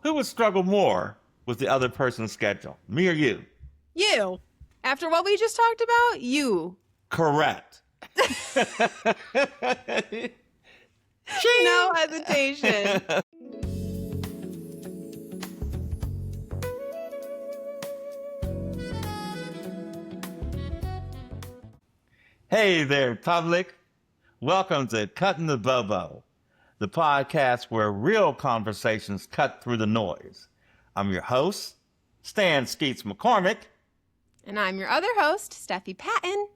Who would struggle more with the other person's schedule? Me or you? You. After what we just talked about, you. Correct. No hesitation. Hey there, public. Welcome to Cuttin the Bobo, the podcast where real conversations cut through the noise. I'm your host, Stan Skeets McCormick. And I'm your other host, Steffi Patton.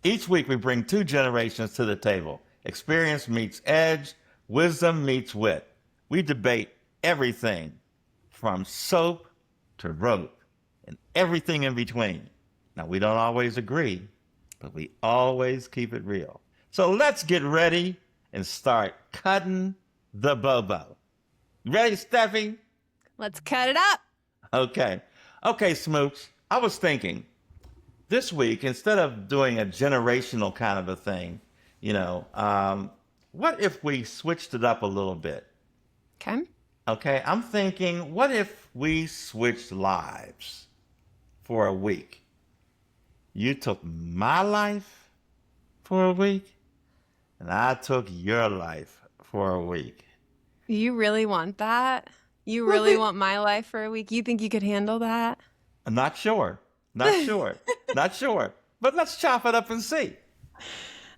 Each week we bring two generations to the table. Experience meets edge, wisdom meets wit. We debate everything from soap to rope and everything in between. Now, we don't always agree, but we always keep it real. So let's get ready and start cutting the bobo. Ready, Steffi? Let's cut it up. Okay, Smooch. I was thinking this week, instead of doing a generational kind of a thing, what if we switched it up a little bit? Okay, I'm thinking, what if we switched lives for a week? You took my life for a week, and I took your life for a week. You really want that? You really want my life for a week? You think you could handle that? I'm not sure. Not sure. But let's chop it up and see.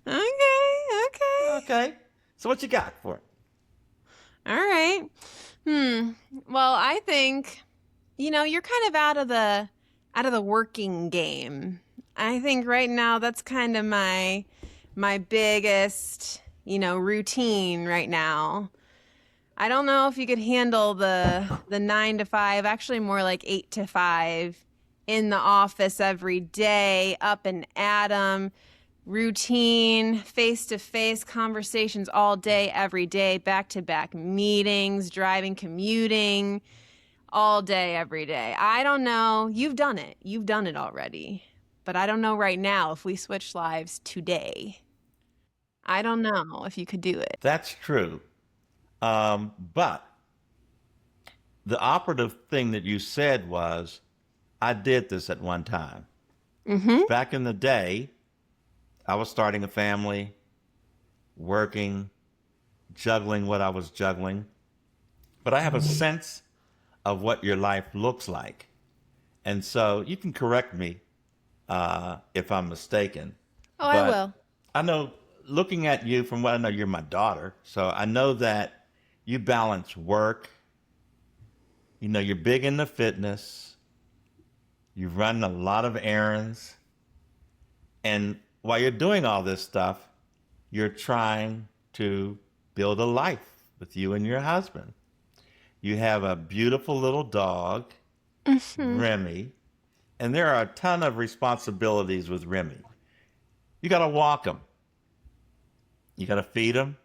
Okay. So what you got for it? All right. Well, I think, you're kind of out of the working game. I think right now that's kind of my biggest, routine right now. I don't know if you could handle the 9 to 5, actually more like 8 to 5 in the office every day, up and at 'em, routine, face-to-face conversations all day, every day, back-to-back meetings, driving, commuting, all day, every day. I don't know. You've done it. You've done it already. But I don't know right now if we switch lives today. I don't know if you could do it. That's true. But the operative thing that you said was, I did this at one time. Mm-hmm. Back in the day, I was starting a family, working, juggling what I was juggling. But I have a sense of what your life looks like. And so you can correct me if I'm mistaken. Oh, I will. I know, looking at you, from what I know, you're my daughter. So I know that you balance work. You're big into fitness. You run a lot of errands. And while you're doing all this stuff, you're trying to build a life with you and your husband. You have a beautiful little dog, Remy, and there are a ton of responsibilities with Remy. You got to walk him. You got to feed him.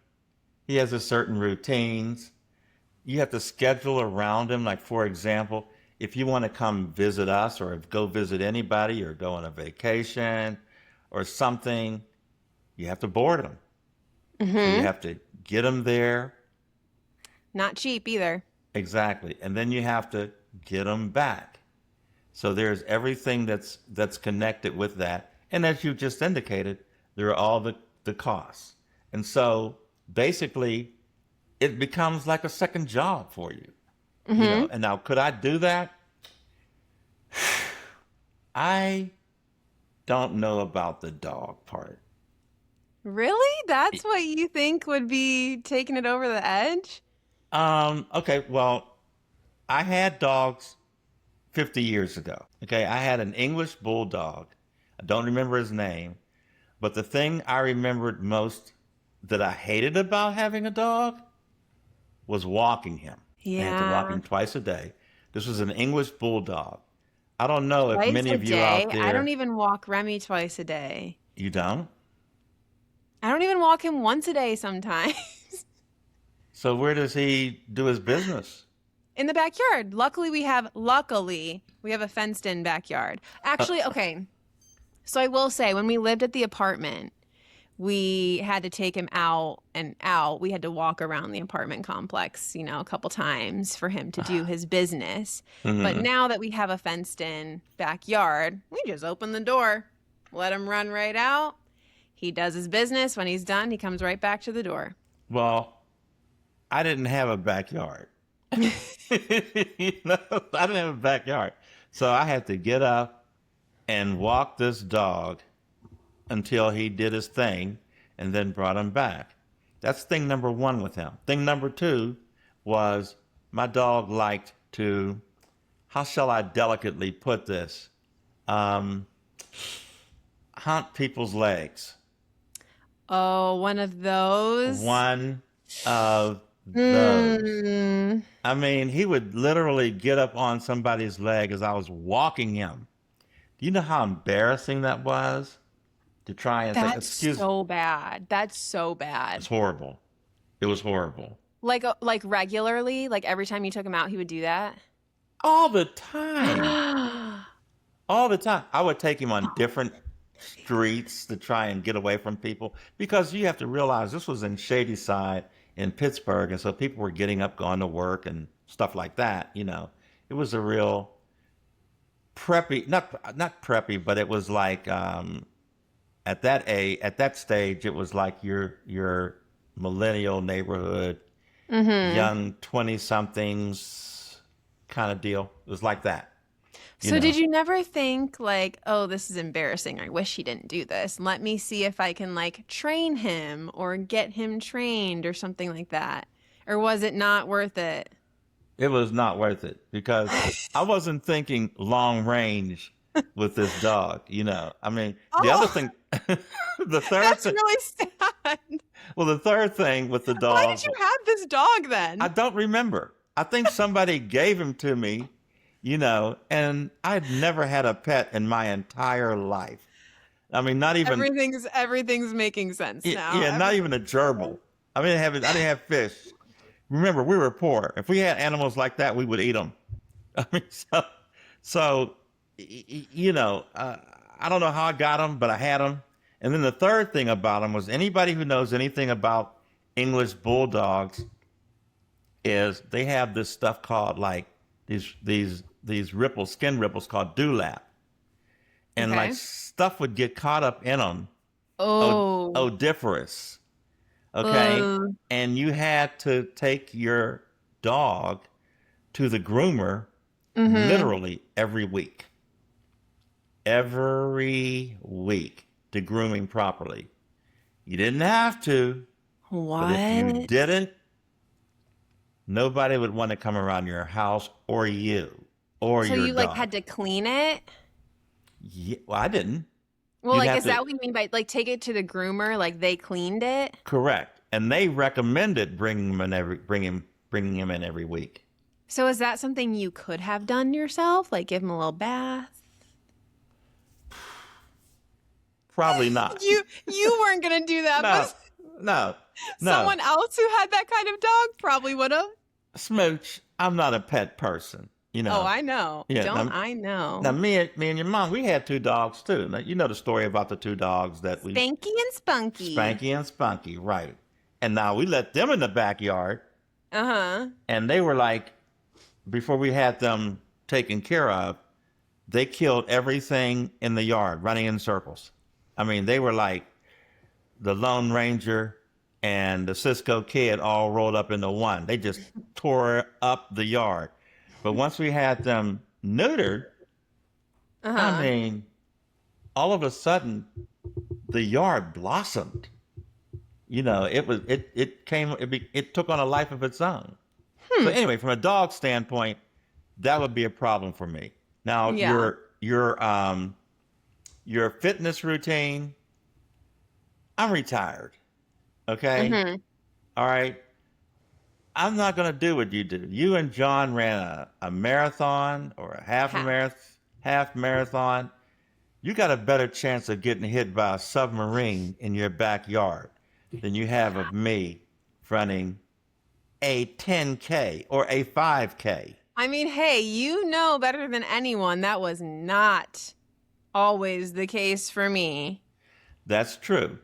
He has a certain routines. You have to schedule around him. Like, for example, if you want to come visit us or go visit anybody or go on a vacation or something, you have to board him. Mm-hmm. So you have to get him there. Not cheap either. Exactly. And then you have to get him back. So there's everything that's connected with that. And as you just indicated, there are all the costs. And so basically, it becomes like a second job for you. Mm-hmm. And now, could I do that? I don't know about the dog part. Really? That's what you think would be taking it over the edge? Okay, well, I had dogs 50 years ago. Okay, I had an English bulldog. I don't remember his name, but the thing I remembered most that I hated about having a dog was walking him. I had to walk him twice a day. This was an English bulldog. I don't know if many of you out there... I don't even walk Remy twice a day. You don't? I don't even walk him once a day sometimes. So where does he do his business? In the backyard. Luckily, we have a fenced-in backyard. Actually, okay. So I will say, when we lived at the apartment, we had to take him out and out. We had to walk around the apartment complex, a couple times for him to do his business. But Hmm. now that we have a fenced in backyard, we just open the door, let him run right out. He does his business. When he's done, he comes right back to the door. Well, I didn't have a backyard. I didn't have a backyard. So I had to get up and walk this dog until he did his thing and then brought him back. That's thing number one with him. Thing number two was my dog liked to, how shall I delicately put this? Um, Hunt people's legs. Oh, one of those? One of those. Hmm. I mean, he would literally get up on somebody's leg as I was walking him. Do you know how embarrassing that was? To try and say, That's excuse me. so bad. That's so It's bad. horrible. It was horrible. Like regularly, like every time you took him out, he would do that. All the time. All the time. I would take him on different streets to try and get away from people because you have to realize this was in Shady Side in Pittsburgh. And so people were getting up, going to work and stuff like that. It was a real preppy, not preppy, but it was like, at that stage, it was like your millennial neighborhood, Mm-hmm. young 20 somethings kind of deal. It was like that, you So did know. you never think like, oh, this is embarrassing. I wish he didn't do this. Let me see if I can like train him or get him trained or something like that. Or was it not worth it? It was not worth it because I wasn't thinking long range with this dog. I mean, the other Oh, thing, the third that's thing, really sad. well, the third thing with the Why did you dog, have this dog I then? don't remember. I think somebody gave him to me, and I'd never had a pet in my entire life. I mean, not even, Everything's making sense now. yeah, not even a gerbil. I didn't have fish. Remember, we were poor. If we had animals like that, we would eat them. I mean, so I don't know how I got them, but I had them. And then the third thing about them was anybody who knows anything about English bulldogs is they have this stuff called like these ripples, skin ripples called dewlap, and like Okay. stuff would get caught up in them, Oh. odiferous. Okay, Uh, and you had to take your dog to the groomer mm-hmm. literally every week to groom him properly. You didn't have to, but if you What? didn't, nobody would want to come around your house or you or So your you like dog. had to clean it? Yeah, well, I didn't. Well, You'd like, have is to that what you mean by like take it to the groomer? Like they cleaned it? correct, and they recommended bringing him in every week. So is that something you could have done yourself? Like give him a little bath? Probably not. You weren't gonna do that, No, but no, no. someone else who had that kind of dog probably would have. Smooch, I'm not a pet person. Oh, I know. Yeah. Don't Now, I now know? me and your mom, we had two dogs too. Now, you know the story about the two dogs that we Spanky and Spunky. Spanky and Spunky, right? And now we let them in the backyard, Uh-huh. and they were like, before we had them taken care of, they killed everything in the yard, running in circles. I mean, they were like the Lone Ranger and the Cisco Kid all rolled up into one. They just tore up the yard. But once we had them neutered, I Uh-huh. mean, all of a sudden the yard blossomed. It took on a life of its own. So Hmm. anyway, from a dog standpoint, that would be a problem for me. Now Yeah. your fitness routine, I'm retired. Okay? Mm-hmm. All right. I'm not going to do what you do. You and John ran a marathon or a half marathon. You got a better chance of getting hit by a submarine in your backyard than you have of me running a 10K or a 5K. I mean, hey, you know better than anyone that was not always the case for me. That's true.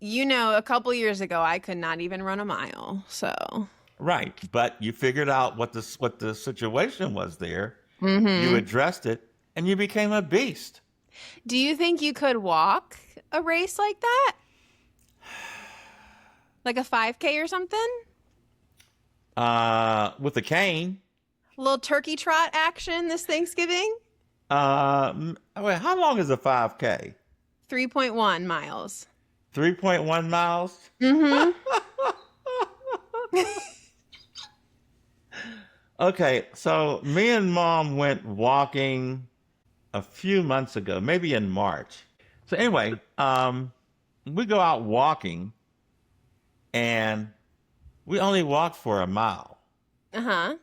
a couple years ago, I could not even run a mile. So, Right. But you figured out what the situation was there. You hmm addressed it and you became a beast. do you think you could walk a race like that? Like a 5K or something? With a cane. A little turkey trot action this Thanksgiving? Wait, how long is a 5K? 3.1 miles. 3.1 miles? Mm-hmm. Okay, so me and mom went walking a few months ago, maybe in March. So anyway, we go out walking and we only walked for a mile. Uh-huh.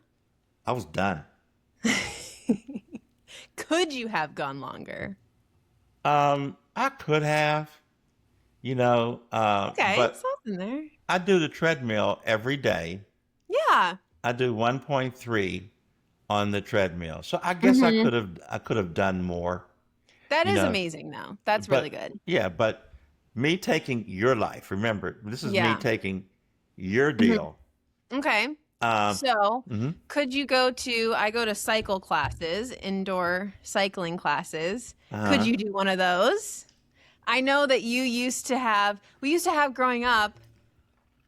I was done. Could you have gone longer? I could have, Okay, but something there. I do the treadmill every day. Yeah. I do 1.3 on the treadmill. So I guess I Mm-hmm. could have done more, That you is know. amazing, though. That's really But good. yeah, but me taking your life, remember, this is me Yeah. taking your Mhm. deal. Okay. Um, So, mhm. could you I go to cycle classes, indoor cycling classes. Could uh you do one of those? I know that we used to have growing up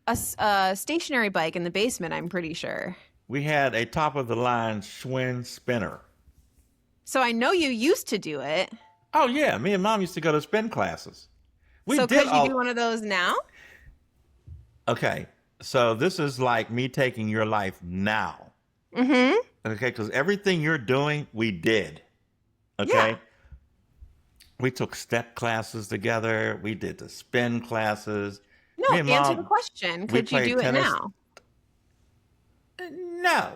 a stationary bike in the basement, I'm pretty sure. We had a top of the line Schwinn spinner. So I know you used to do it. Oh yeah, me and mom used to go to spin classes. We So did could you do all. one of those now? Okay, so this is like me taking your life now. Mm-hmm. Okay, because everything you're doing, we did. Yeah. Okay, we took step classes together. We did the spin classes. Me No, and answer the mom, question. we Could you played do it tennis. now? No,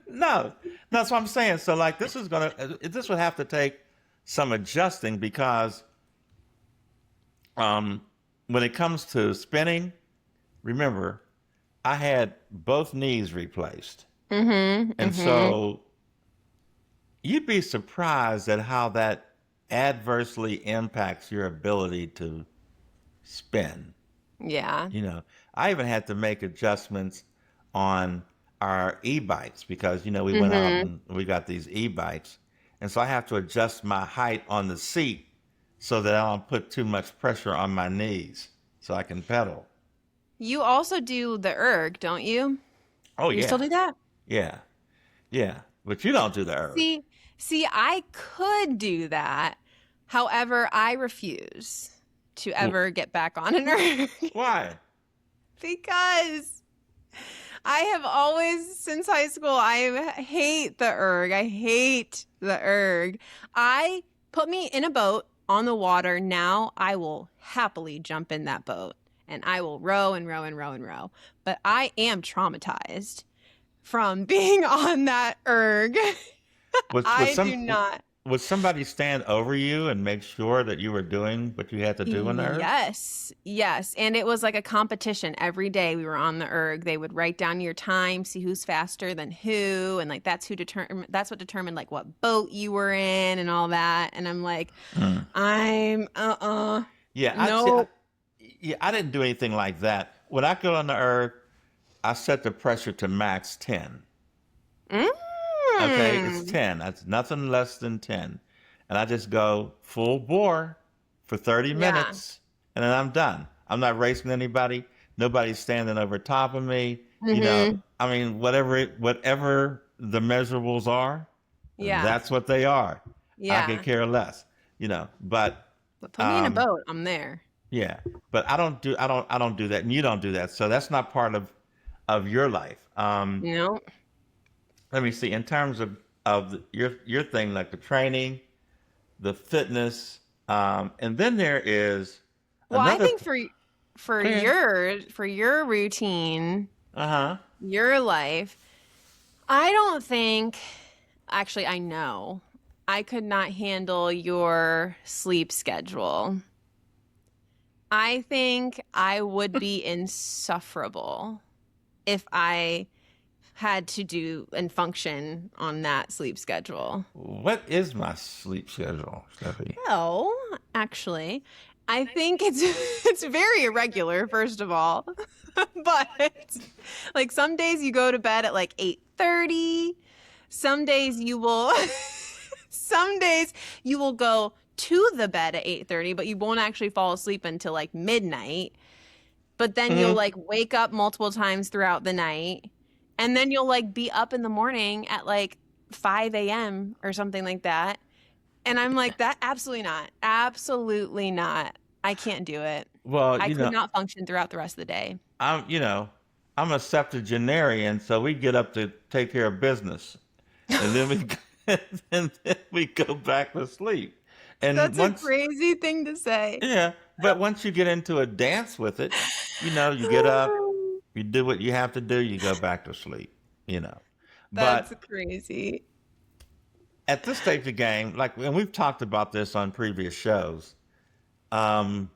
no, that's what I'm saying. So like, this would have to take some adjusting because um, when it comes to spinning, remember, I had both knees replaced, Mm-hmm. and Mm-hmm. so you'd be surprised at how that adversely impacts your ability to spin. Yeah. You know, I even had to make adjustments on our e-bikes because, we went out Mm-hmm. and we got these e-bikes. And so I have to adjust my height on the seat so that I don't put too much pressure on my knees so I can pedal. You also do the erg, don't you? Oh, You still yeah. do that? Yeah. Yeah. But you don't do the erg. See, I could do that. However, I refuse to ever get back on an erg Why? because I have always, since high school, I hate the erg. I hate the erg. I put me in a boat on the water. Now I will happily jump in that boat and I will row and row and row and row. But I am traumatized from being on that erg. Was was I do some not. would somebody stand over you and make sure that you were doing what you had to do in the erg? Yes, yes. And it was like a competition every day we were on the erg. They would write down your time, see who's faster than who, and like that's what determined like what boat you were in and all that. And I'm like, Mm. I'm Yeah, I see. no. Yeah, I didn't do anything like that. When I go on the erg, I set the pressure to max 10. Okay, it's Mm. 10. That's nothing less than 10. And I just go full bore for 30 Yeah. minutes and then I'm done. I'm not racing anybody. Nobody's standing over top of me. Mm-hmm. I mean, whatever the measurables are, Yeah. that's what they are. I could Yeah. care less, but But put me in a um, boat. I'm there. yeah, but I don't do that, and you don't do that. So that's not part of your life. No. Let me see. In terms of your thing, like the training, the fitness, and then there is Well, I another. think for Go ahead. your routine, Uh huh. your life, I don't think, actually, I know I could not handle your sleep schedule. I think I would be insufferable if I had to do and function on that sleep schedule. What is my sleep schedule, Steffi? Well, actually, I think it's it's very irregular, first of all. But like some days you go to bed at like 8:30. Some days you will some days you will go to the bed at 8:30, but you won't actually fall asleep until like midnight. But then you'll Hmm. like wake up multiple times throughout the night. And then you'll like be up in the morning at like 5 a.m. or something like that. And I'm like, that absolutely not. Absolutely not. I can't do it. Well, I could not function throughout the rest of the day. I'm, I'm a septuagenarian, so we get up to take care of business, and then and then we go back to sleep. And That's a once, crazy thing to say. yeah, but once you get into a dance with it, you get up, you do what you have to do, you go back to sleep, you know. That's But crazy. at this stage of the game, like, and we've talked about this on previous shows, um,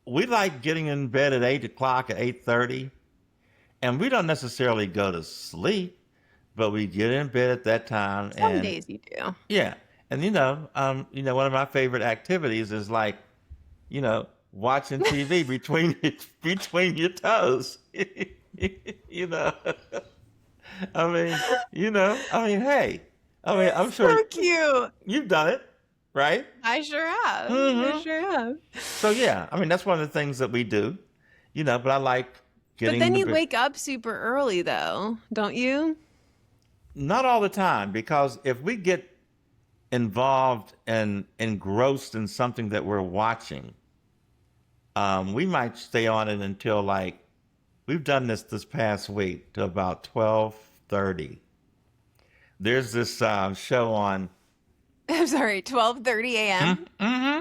we like getting in bed at 8 o'clock, at 8:30, and we don't necessarily go to sleep, but we get in bed at that time, Some and days you do. yeah, and one of my favorite activities is like, watching TV between between your toes. you know, hey, I'm sure So cute. you've done it, right? I sure have. I Hmm. sure have. So yeah, that's one of the things that we do, but I like But getting then the you bed. wake up super early though, don't you? Not all the time, because if we get involved and engrossed in something that we're watching, we might stay on it until like we've done this past week to about 12:30. There's this show on. I'm sorry, 12:30 a.m. Mm-hmm.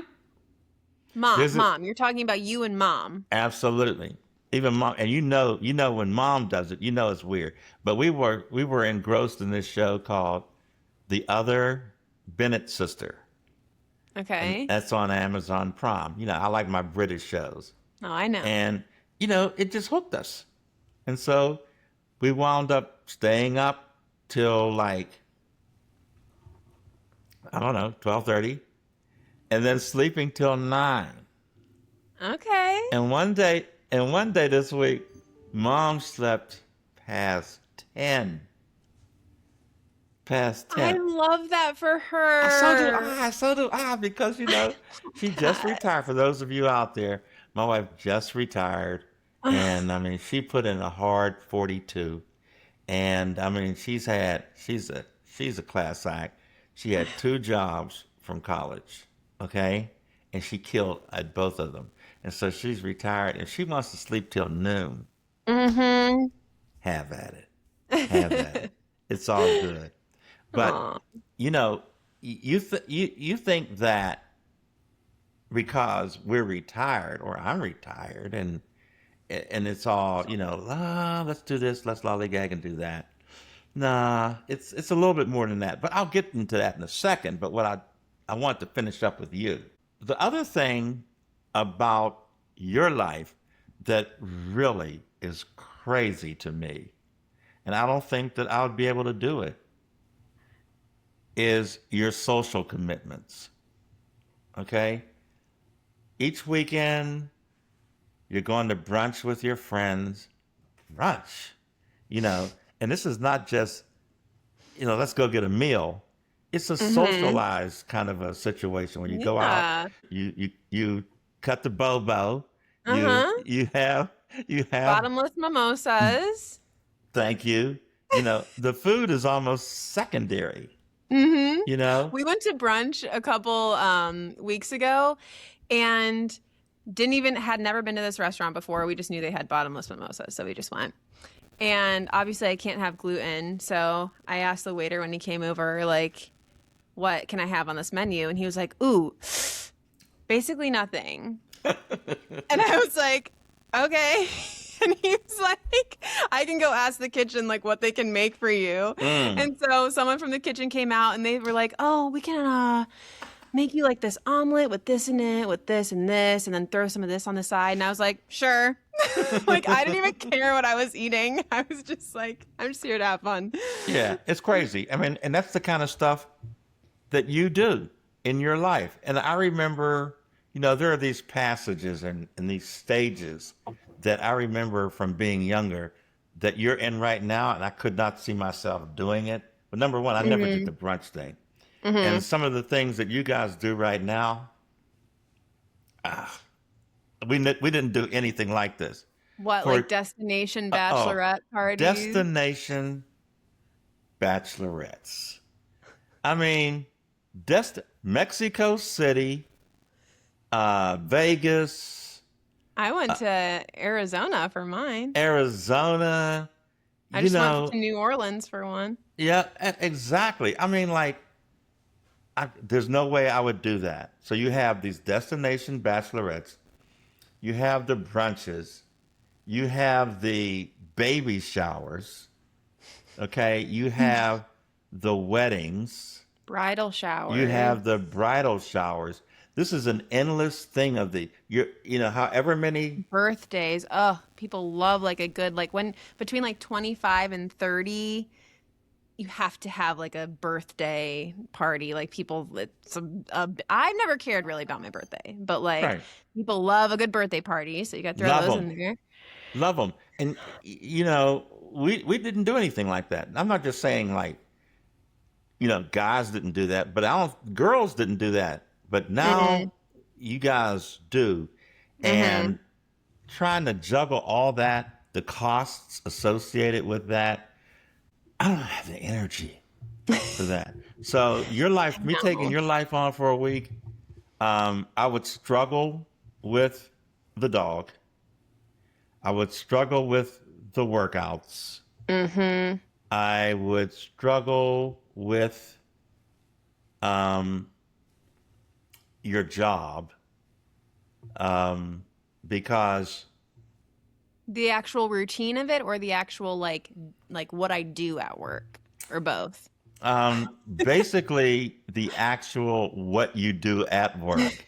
Mom, There's a, mom, you're talking about you and mom. absolutely, even mom, and when mom does it, it's weird. But we were engrossed in this show called The Other Bennett Sister, and Okay. that's on Amazon Prime. I like my British shows, Oh, I know. and it just hooked us, and so we wound up staying up till like, I don't know, 12:30, and then sleeping till 9. Okay. And one day this week, mom slept past 10. Past I 10. love that for So do her. I. So do I. Because she just God. retired. For those of you out there, my wife just retired, and she put in a hard 42. And she's a class act. She had two jobs from college, okay, and she killed at both of them. And so she's retired, and she wants to sleep till noon. Mm-hmm. Have at it. Have at it. It's all good. But Aw. you think that because we're retired, or I'm retired, and it's all, let's do this, let's lollygag and do that. Nah, it's a little bit more than that. But I'll get into that in a second. But what I want to finish up with you. The other thing about your life that really is crazy to me, and I don't think that I would be able to do it, is your social commitments. Okay? Each weekend, you're going to brunch with your friends. Brunch, and this is not just, let's go get a meal. It's a Mm-hmm. socialized kind of a situation when you go out, Yeah. you cut the bobo, you Uh-huh. you have you have Bottomless mimosas. thank you. The food is almost secondary. Mm-hmm. You know, We went to brunch a couple weeks ago and had never been to this restaurant before. We just knew they had bottomless mimosas, so we just went. And obviously I can't have gluten, so I asked the waiter when he came over, like, what can I have on this menu? And he was like, ooh, basically nothing. And I was like, okay. And he was like, I can go ask the kitchen like what they can make for you. mm, And so someone from the kitchen came out and they were like, oh, we can make you like this omelet with this in it, with this and this, and then throw some of this on the side. And I was like, sure. Like I didn't even care what I was eating. I was just like, I'm just here to have fun. yeah, it's crazy. And that's the kind of stuff that you do in your life. And I remember there are these passages and these stages that I remember from being younger that you're in right now, and I could not see myself doing it. But number one, I never did Mm-hmm. the brunch thing. And Mm-hmm. some of the things that you guys do right now, ah, we didn't do anything like this. What, like For destination oh, bachelorette parties? destination bachelorettes. I mean, Mexico City, Vegas, I went uh, to Arizona for mine. Arizona. I You just went know, to New Orleans for one. yeah, exactly. I mean, like, there's no way I would do that. So you have these destination bachelorettes, you have the brunches, you have the baby showers, okay? You have the weddings, Bridal you showers. have the bridal showers. This is an endless thing of however many. Birthdays. Oh, people love like a good like when between like 25 and 30, you have to have like a birthday party. Like people I've never cared really about my birthday, but like Right. people love a good birthday party, so you got to throw Love those them. in there. Love them. And, we didn't do anything like that. I'm not just saying like, guys didn't do that, but girls didn't do that. But Mm, now you guys do. mm-hmm. And trying to juggle all that, the costs associated with that, I don't have the energy for that. So me taking No. your life on for a week, I would struggle with the dog. I would struggle with the workouts. Mm-hmm. I would struggle with um, your job um, because The actual routine of it or the actual like what I do at work or both. basically the actual what you do at work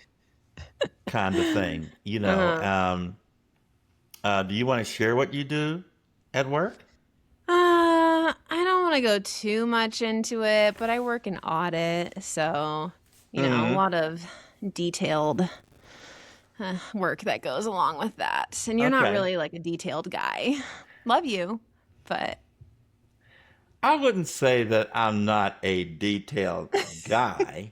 kind of thing. Uh-huh. Do you want to share what you do at work? I don't want to go too much into it, but I work in audit, so a Hmm. lot of detailed work that goes along with that. And you're not Okay. really like a detailed guy. Love you, but I wouldn't say that I'm not a detailed guy.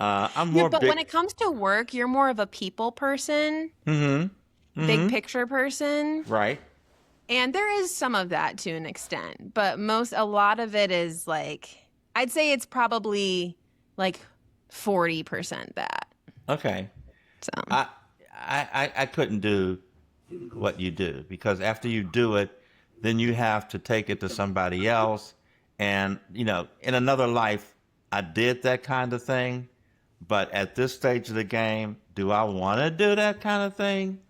I'm you're more but when big. it comes to work, you're more of a people person, Hmm. big Hmm. picture person. Right. And there is some of that to an extent, but a lot of it is like, I'd say it's probably like 40% that. Okay. So, I, I couldn't do what you do because after you do it, then you have to take it to somebody else. And, in another life, I did that kind of thing. But at this stage of the game, do I want to do that kind of thing?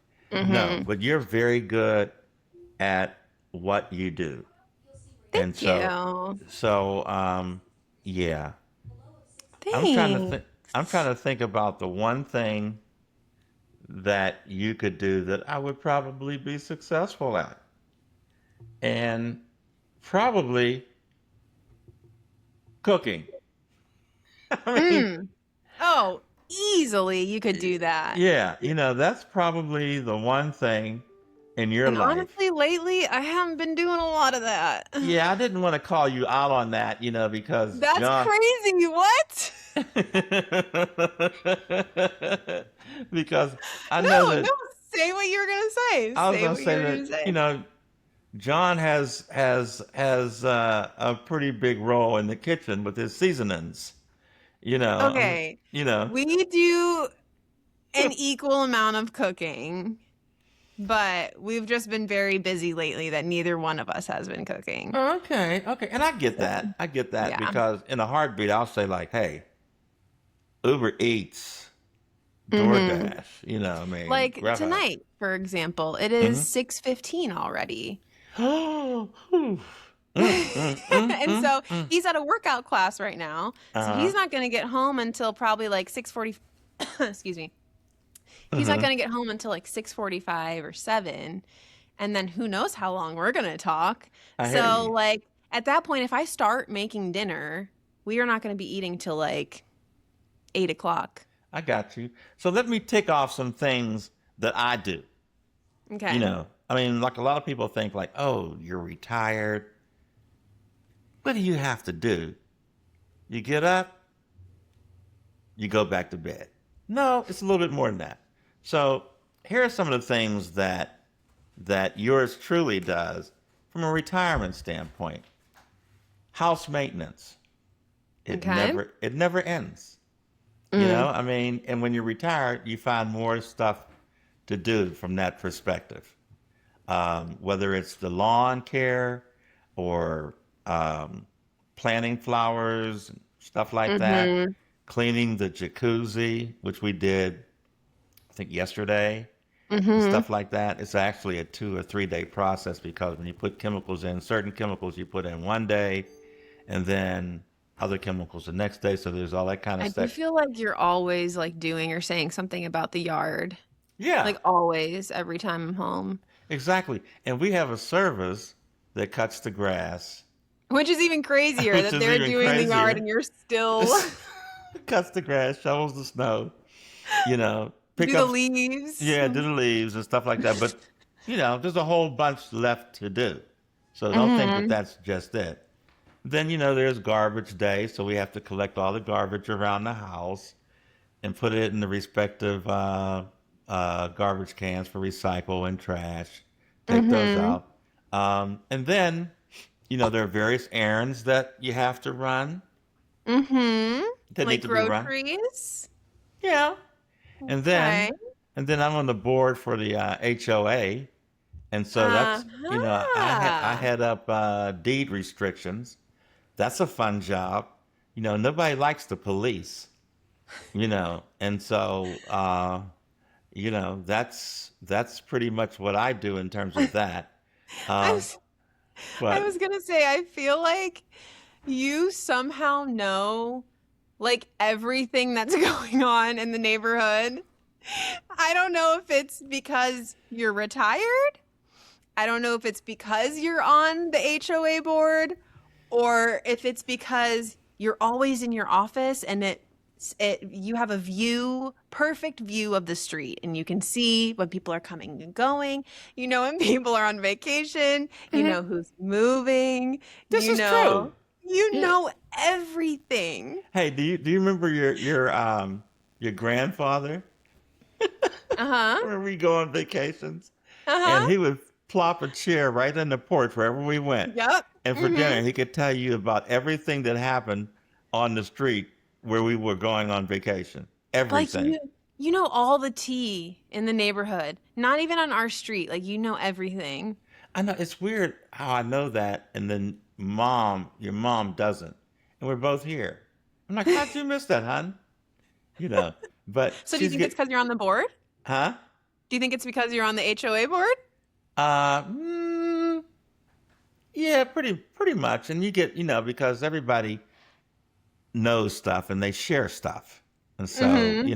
No. hmm. But you're very good at what you do. And Thank you. yeah. I'm trying to think. I'm Thanks. trying to think about the one thing that you could do that I would probably be successful at. And probably cooking. I mean, Mm. Oh, easily you could do that. yeah, that's probably the one thing in your And life. honestly, lately, I haven't been doing a lot of that. Yeah, I didn't want to call you out on that, because That's John, crazy. What? because I know No, that no, say what you were going to say. I was Say going to what you say were that, going to say. John has a pretty big role in the kitchen with his seasonings. Okay. you know. We do an equal amount of cooking, but we've just been very busy lately that neither one of us has been cooking. Oh, okay, okay, and I get So, that. I get that yeah. because in a heartbeat, I'll say like, "Hey, Uber Eats, Hmm. DoorDash, I mean, Like grab a." tonight, for example, it is Mm-hmm. 6:15 already. Oh, whew. And so Mm. he's at a workout class right now. So Uh-huh. he's not going to get home until probably like 6:40. Excuse me. He's not Mm-hmm. going to get home until like 6:45 or 7. And then who knows how long we're going to talk. I hear So you. like at that point, if I start making dinner, we are not going to be eating till like 8 o'clock. I got you. So let me tick off some things that I do. You Okay. know, I mean, like a lot of people think, like, oh, you're retired. What do you have to do? You get up, you go back to bed. No, it's a little bit more than that. So here are some of the things that yours truly does from a retirement standpoint. House maintenance. Okay. It never ends. You know, Mm. I mean, and when you're retired, you find more stuff to do from that perspective. Whether it's the lawn care or um, planting flowers, stuff like that, Mm-hmm. cleaning the jacuzzi, which we did, I think, yesterday, and Mm-hmm. stuff like that. It's actually a 2 or 3 day process because when you put chemicals in, certain chemicals you put in one day and then other chemicals the next day. So there's all that kind of I do stuff. feel like you're always like doing or saying something about the yard. Yeah, Like always, every time I'm home. exactly. And we have a service that cuts the grass, Which is even crazier which that is they're even doing the yard crazier. and you're still Cuts the grass, shovels the snow, pick do the up, leaves. yeah, do the leaves and stuff like that. But, there's a whole bunch left to do. So don't think that Mm-hmm. that's just it. Then, there's garbage day. So we have to collect all the garbage around the house and put it in the respective garbage cans for recycle and trash. Take those Mm-hmm. out. And then, there are various errands that you have to run Mm-hmm. that need Like to be run. groceries. Yeah. And Okay. then, and then I'm on the board for the HOA, and so that's I Uh-huh. head up deed restrictions. That's a fun job. Nobody likes the police. And so that's pretty much what I do in terms of that. I Um, was I but was gonna say, I feel like you somehow know like everything that's going on in the neighborhood. I don't know if it's because you're retired. I don't know if it's because you're on the HOA board or if it's because you're always in your office and it you have a perfect view of the street and you can see when people are coming and going, you know when people are on vacation, you mhm, know who's moving, this you is true. know you Yeah. know everything. Hey, do you remember your grandfather Uh-huh. where we go on vacations? And Uh-huh. he would plop a chair right in the porch wherever we went. Yep. And for Mhm. dinner, he could tell you about everything that happened on the street where we were going on vacation. Like Everything. you know all the tea in the neighborhood. Not even on our street. Like you know everything. I know it's weird how I know that, and then your mom doesn't, and we're both here. I'm like, how'd you miss that, hon? You know, but So do you she's think it's get, because you're on the board? huh? Do you think it's because you're on the HOA board? Uh, mm, yeah, pretty much. And you get, because everybody knows stuff and they share stuff, and so Mm-hmm.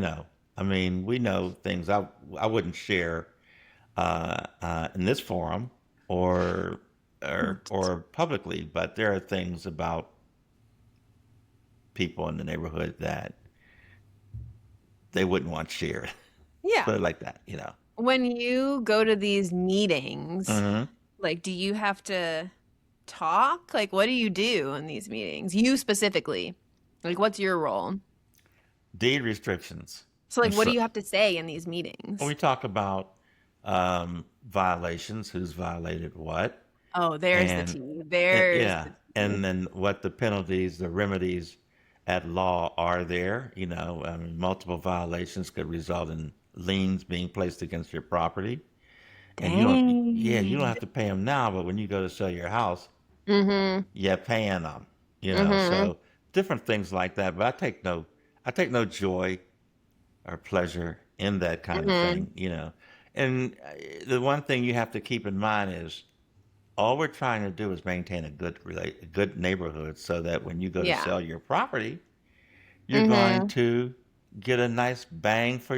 I mean, we know things I wouldn't share in this forum or or publicly, but there are things about people in the neighborhood that they wouldn't want shared. Yeah. Put it like that. When you go to these meetings, Hmm. like, do you have to talk? Like, what do you do in these meetings? You specifically. Like, what's your role? Deed restrictions. So, like, And what do so you have to say in these when meetings? we talk about violations, who's violated what, Oh, there's the and tea. There's yeah, the tea. and then what the penalties, the remedies at law are there. I mean, multiple violations could result in liens being placed against your property, and yeah, you don't Dang. have to pay them now, but when you go to sell your house, Mm-hmm. you're paying them. Mm-hmm. So different things like that. But I take no joy or pleasure in that kind of Mm-hmm. thing. And the one thing you have to keep in mind is all we're trying to do is maintain a good neighborhood so that when you go to Yeah. sell your property, you're going Mm-hmm. to get a nice bang for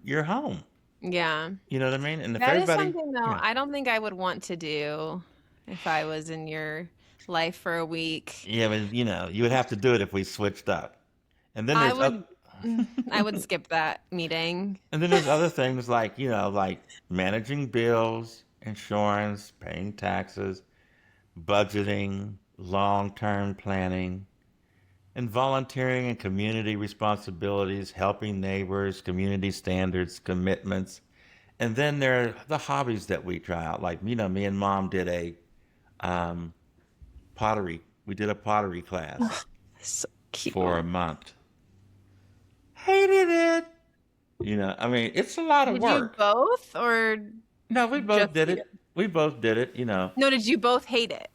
your home. Yeah. You know what I mean? And if That is everybody, something though yeah, I don't think I would want to do if I was in your life for a week. yeah, but you would have to do it if we switched up. And then I there's would I would skip that meeting. And then there's other things like, like managing bills, insurance, paying taxes, budgeting, long-term planning, and volunteering and community responsibilities, helping neighbors, community standards, commitments. And then there are the hobbies that we try out. Like, me and mom did a um, pottery. We did a pottery class So for cute. a month. Hated it. I mean, it's a lot of Did you work. both or No, we both just did you? it. We both did it. No, did you both hate it?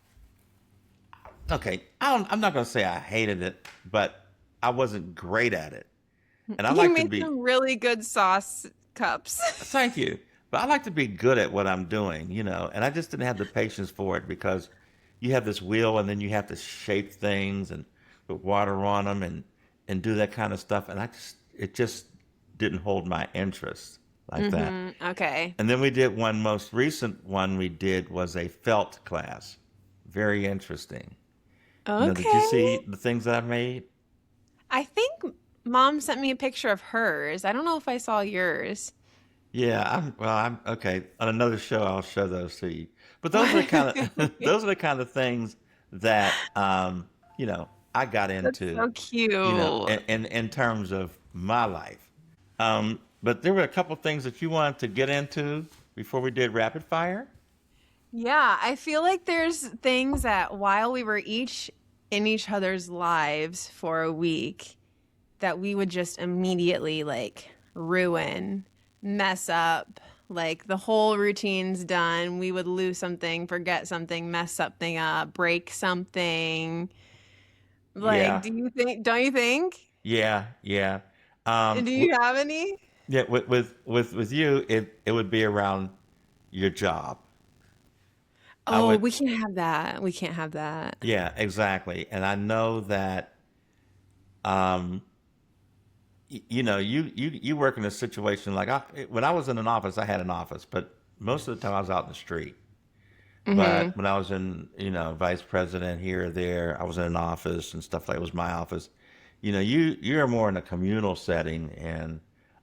Okay, I'm not going to say I hated it, but I wasn't great at it. And I You like to made be, some really good sauce cups. thank you, but I like to be good at what I'm doing. And I just didn't have the patience for it because you have this wheel and then you have to shape things and put water on them and do that kind of stuff. And it just didn't hold my interest like that. Okay. And then most recent one we did was a felt class. Very interesting. Did you Okay. see the things that I made? I think mom sent me a picture of hers. I don't know if I saw yours. Yeah, I'm okay. On another show, I'll show those to you. But those are the kind of those are the kind of things that I got That's into, so cute. in terms of my life. But there were a couple things that you wanted to get into before we did rapid fire. Yeah, I feel like there's things that while we were each in each other's lives for a week, that we would just immediately like ruin, mess up. Like the whole routine's done. We would lose something, forget something, mess something up, break something. Like, Yeah, do you think, don't you think? yeah, yeah. And do you have any? Yeah, with you, it would be around your job. I Oh, would, we can't have that. We can't have that. yeah, exactly. And I know that, um, you work in a situation like when I was in an office, I had an office, but most of the time I was out in the street. Mm-hmm. But when I was in, vice president here or there, I was in an office and stuff like it was my office. You're more in a communal setting, and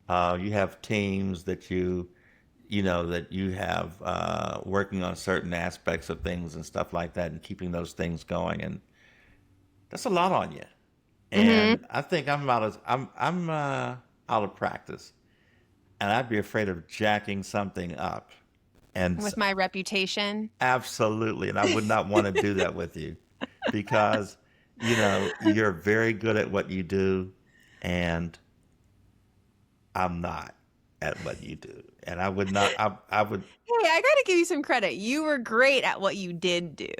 you have teams that you have working on certain aspects of things and stuff like that, and keeping those things going, and that's a lot on you. Mm-hmm. And I think I'm out of practice, and I'd be afraid of jacking something up. And With my reputation. absolutely, and I would not want to do that with you because you're very good at what you do, and I'm not at what you do, and I would not. I would Hey, I gotta give you some credit. You were great at what you did do.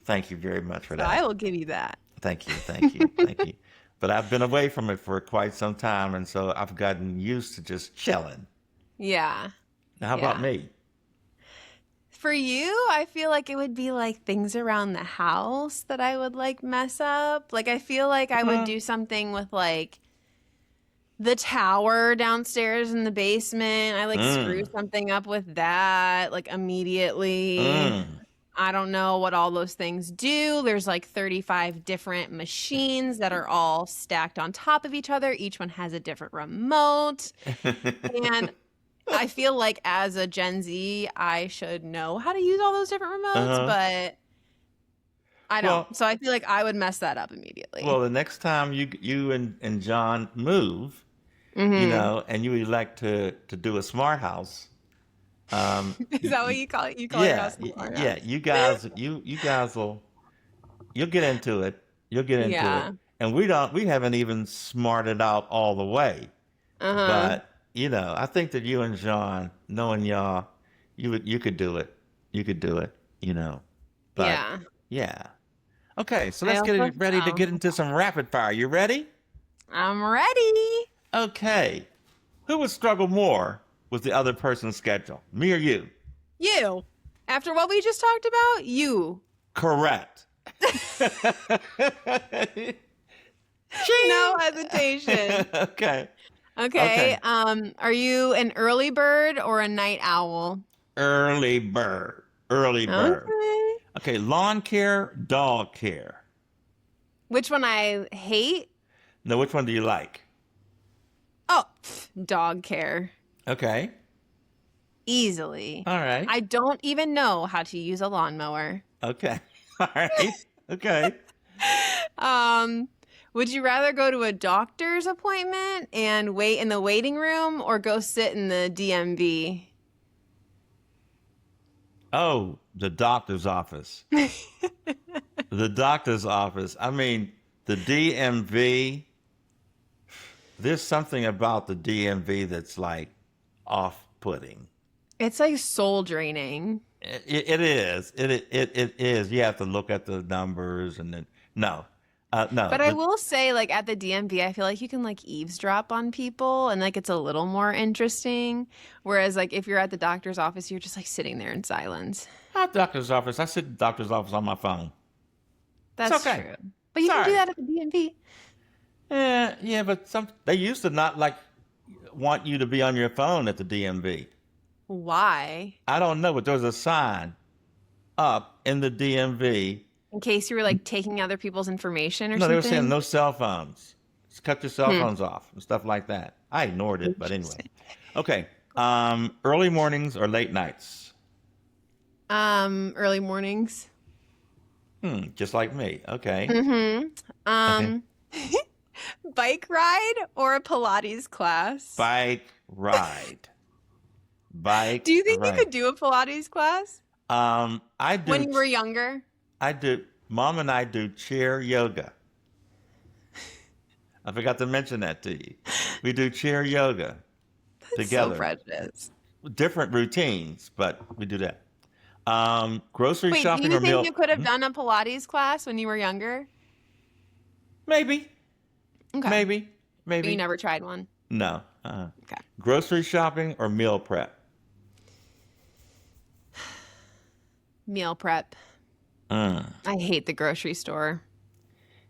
thank you very much for So I that. will give you that. Thank you, thank you, thank you. But I've been away from it for quite some time, and so I've gotten used to just chilling. Yeah. Now, how about Yeah. me? For you, I feel like it would be like things around the house that I would like mess up. Like I feel like I would Uh, do something with like the tower downstairs in the basement. I like screw mm, something up with that like immediately. mm. I don't know what all those things do. There's like 35 different machines that are all stacked on top of each other. Each one has a different remote. And I feel like as a Gen Z, I should know how to use all those different remotes, Uh-huh. but I don't. Well, So I feel like I would mess that up immediately. the next time you and John move, Hmm. and you elect to do a smart house, Is that what y- you call it? You call your yeah, house a smart yeah, house? you guys you'll get into it. You'll get into it. Yeah. And we haven't even smarted out all the way. Uh-huh. But, I think that you and John, knowing y'all, you could do it. You could do it, you know. But Yeah. yeah. Okay, so I let's also get ready to get into some rapid fire. You ready? I'm ready. Okay. Who would struggle more with the other person's schedule? Me or you? You. After what we just talked about, you. Correct. No Ching. hesitation. Okay. Okay. Okay. Are you an early bird or a night owl? Early bird. Early bird. Okay. Okay, lawn care, dog care. Which one I hate? Now, which one do you like? Oh, dog care. Okay. Easily. All right. I don't even know how to use a lawnmower. Okay. All right. Okay. Um, would you rather go to a doctor's appointment and wait in the waiting room or go sit in the DMV? Oh, the doctor's office. The doctor's office. I mean, the DMV, there's something about the DMV that's like off-putting. It's like soul draining. It is. It is. You have to look at the numbers and then no, no. But I will say, like at the DMV, I feel like you can like eavesdrop on people and like it's a little more interesting. Whereas like if you're at the doctor's office, you're just like sitting there in silence. At doctor's office, I sit in the doctor's office on my phone. It's That's okay. true. But you can do Sorry. that at the DMV. Yeah, but they used to not like want you to be on your phone at the DMV. Why? I don't know, but there was a sign up in the DMV. In case you were like taking other people's information or No, they were saying something? no cell phones. Just cut your cell Hmm. phones off and stuff like that. I ignored it, but anyway. Interesting. Okay. Early mornings or late nights? Early mornings. Just like me. Okay. Mm-hmm. Okay. Um, bike ride or a Pilates class? Bike ride. Bike Do you think you ride. could do a Pilates class I when do. you were younger? I do. Mom and I do chair yoga. I forgot to mention that to you. We do chair yoga That's so together. precious. Different routines, but we do that. Grocery Wait, do shopping you or think meal? you could have done a Pilates class when you were younger? Maybe, Okay. maybe, But you maybe. never tried one. No. Okay. Grocery shopping or meal prep? Meal prep. Mm. I hate the grocery store.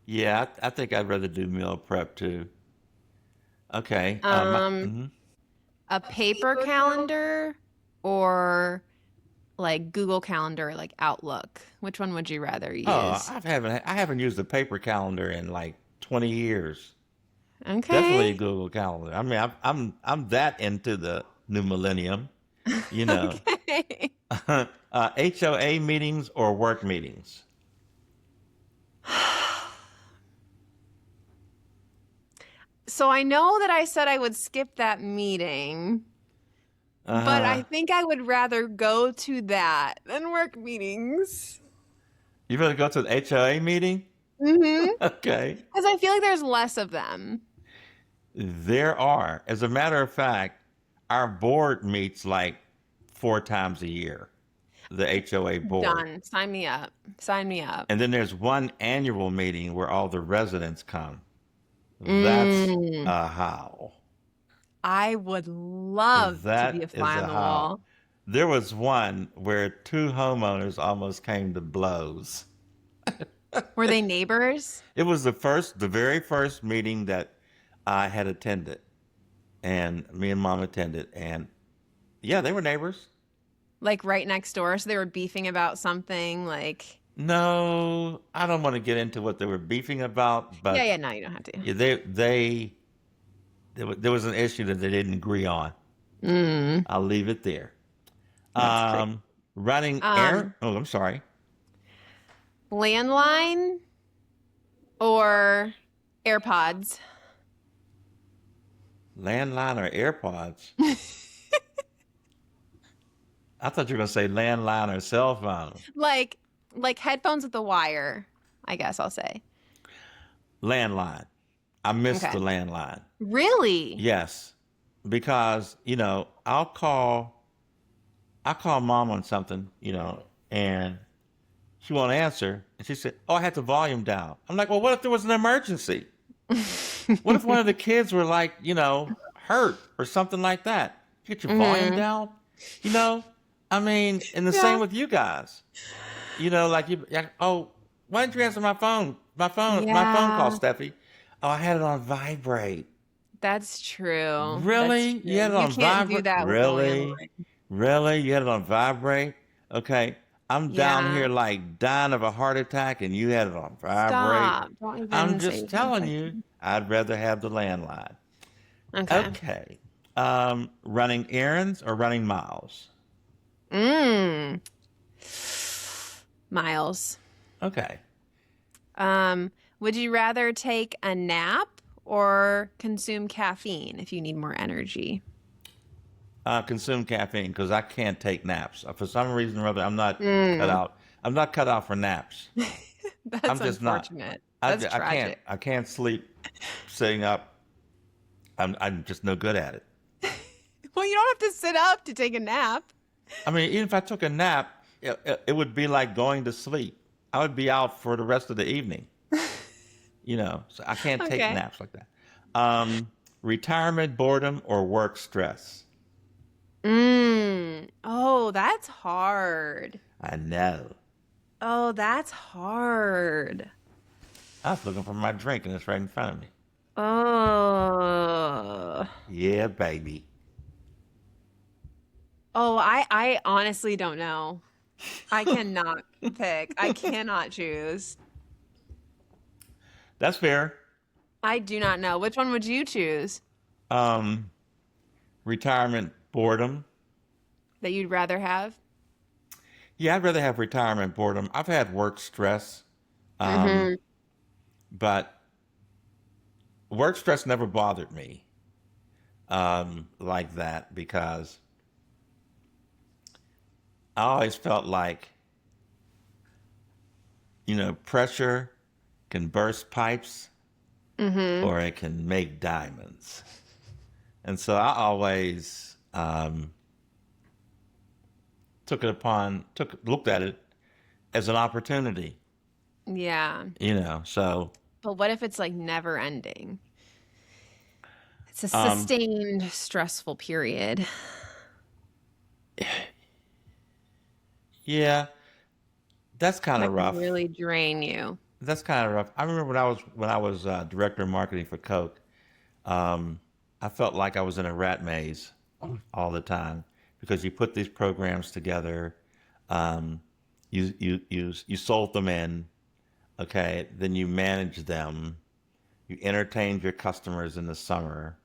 Yeah, I think I'd rather do meal prep too. Okay. Um, a paper calendar or like Google Calendar, like Outlook. Which one would you rather Oh, use? I haven't used a paper calendar in like 20 years. Definitely a Okay. Google Calendar. I mean, I'm that into the new millennium, you know. Okay. HOA meetings or work meetings? So I know that I said I would skip that meeting, but I Uh, think I would rather go to that than work meetings. you better go to the HOA meeting? Mm-hmm. Okay. Because I feel like there's less of them. There are. As a matter of fact, our board meets like 4 times a year, the HOA board. Done. Sign me up. Sign me up. And then there's one annual meeting where all the residents come. That's Mm, a how. I would love to be That a is fly on a the how. wall. There was one where two homeowners almost came to blows. Were they neighbors? It was the very first meeting that I had attended, and me and mom attended, and yeah, they were neighbors. Like right next door, so they were beefing about something like No, I don't want to get into what they were beefing about, yeah, but yeah, no, you don't have to. yeah, there was an issue that they didn't agree on. Mm, I'll leave it there. that's crazy. Running Um, air. Oh, I'm sorry. Landline or AirPods? Landline or AirPods? I thought you were gonna say landline or cell phone. Like headphones with the wire, I guess I'll say. Landline. I missed Okay. the landline. Really? Yes, because I call mom on something, and she won't answer, and she said, "Oh, I had the volume down." I'm like, "Well, what if there was an emergency? What if one of the kids were like, hurt or something like that? You get your volume Hmm. down, you know? I mean, and the same Yeah. with you guys, oh, why didn't you answer my phone? My phone call, Yeah, Steffi. Oh, I had it on vibrate. that's true. That's Really? You had true. it You on can't do vibrate? that with the Really? landline. Really? You had it on vibrate? Okay. I'm down Yeah. here like dying of a heart attack and you had it on vibrate. Stop. Don't I'm even say just things telling like you, that. I'd rather have the landline. Okay. Okay. Running errands or running miles? Mm. Miles. Okay. Um, would you rather take a nap or consume caffeine if you need more energy? Consume caffeine because I can't take naps. For some reason or other, I'm not cut Mm. out. I'm not cut out for naps. That's I'm just not. unfortunate. I, That's I can't. tragic. I can't sleep sitting up. I'm just no good at it. Well, you don't have to sit up to take a nap. I mean, even if I took a nap, it would be like going to sleep. I would be out for the rest of the evening. So I can't take Okay. naps like that. Retirement, boredom, or work stress? Oh, that's hard. I know. Oh, that's hard. I was looking for my drink and it's right in front of me. Oh. Yeah, baby. Oh, I honestly don't know. I cannot pick. I cannot choose. That's fair. I do not know. Which one would you choose Um, Retirement, boredom. that you'd rather have? Yeah, I'd rather have retirement, boredom. I've had work stress, um, Mm-hmm. but work stress never bothered me like that because I always felt like, pressure can burst pipes Mm-hmm. or it can make diamonds. And so I always looked at it as an opportunity, Yeah. So But what if it's like never ending? It's a um, sustained stressful period. yeah, that's kind That of can rough. really drain you. That's kind of rough. I remember when I was director of marketing for Coke. Um, I felt like I was in a rat maze all the time because you put these programs together, um, you sold them in, okay, then you managed them, you entertained your customers in the summer,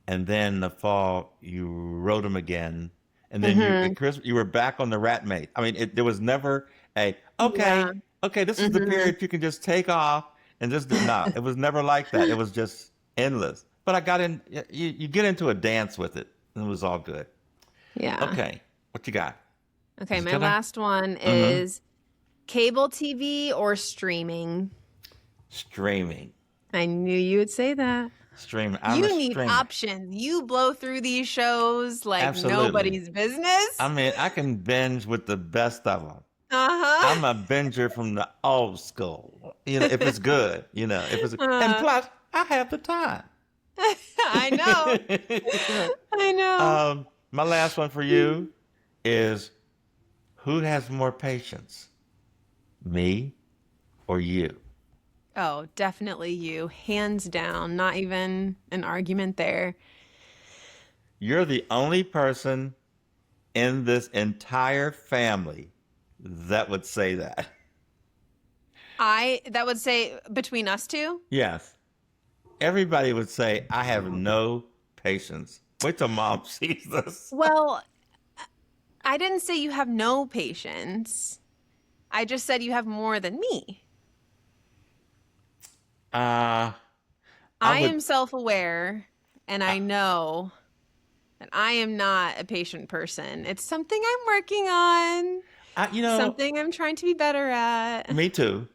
and then in the fall you wrote them again, and then Mm-hmm. you were back on the rat maze. I mean, there was never a Yeah. okay, this is the Mm-hmm. period you can just take off and just do. No, it was never like that. It was just endless. But I got in. You get into a dance with it, and it was all good. Yeah. Okay, what you got? Okay, Is it my your turn? last one Mm-hmm. is cable TV or streaming. Streaming, I knew you would say that. streaming. I'm a You need streamer. options. You blow through these shows like Absolutely. nobody's business. I mean, I can binge with the best of them. Uh-huh. I'm a binger from the old school. If it's good, if it's and Uh, plus I have the time. I know. I know. My last one for you is who has more patience, me or you? Oh, definitely you. Hands down. Not even an argument there. You're the only person in this entire family that would say that. That would say between us two. Yes. Everybody would say, I have no patience. Wait till mom sees this. Well, I didn't say you have no patience. I just said you have more than me. Uh, I I would, am self-aware and I, I know that I am not a patient person. It's something I'm working on, I, something I'm trying to be better at. me too.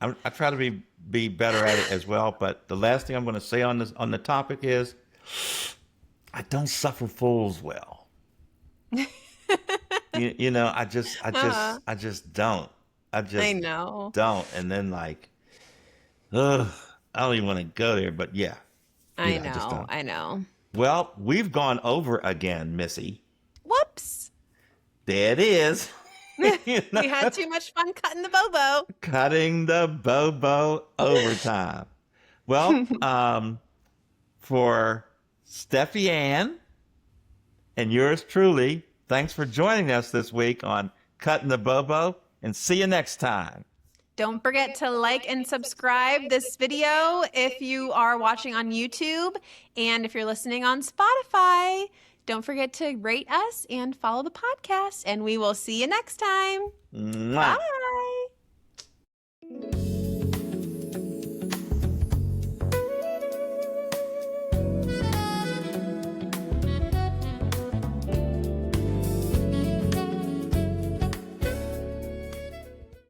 I try to be better at it as well. But the last thing I'm going to say on the topic is I don't suffer fools well. Uh, I just don't. I I just know. don't. And then ugh, I don't even want to go there. But yeah, I I just know. don't. I know. Well, we've gone over again, Missy. Whoops. There it is. You We know, had too much fun cutting the bobo. cutting the Bobo overtime. Well, for Steffi Ann and yours truly, thanks for joining us this week on Cutting the Bobo, and see you next time. Don't forget to like and subscribe this video if you are watching on YouTube. And if you're listening on Spotify, don't forget to rate us and follow the podcast. And we will see you next time. Mwah. Bye.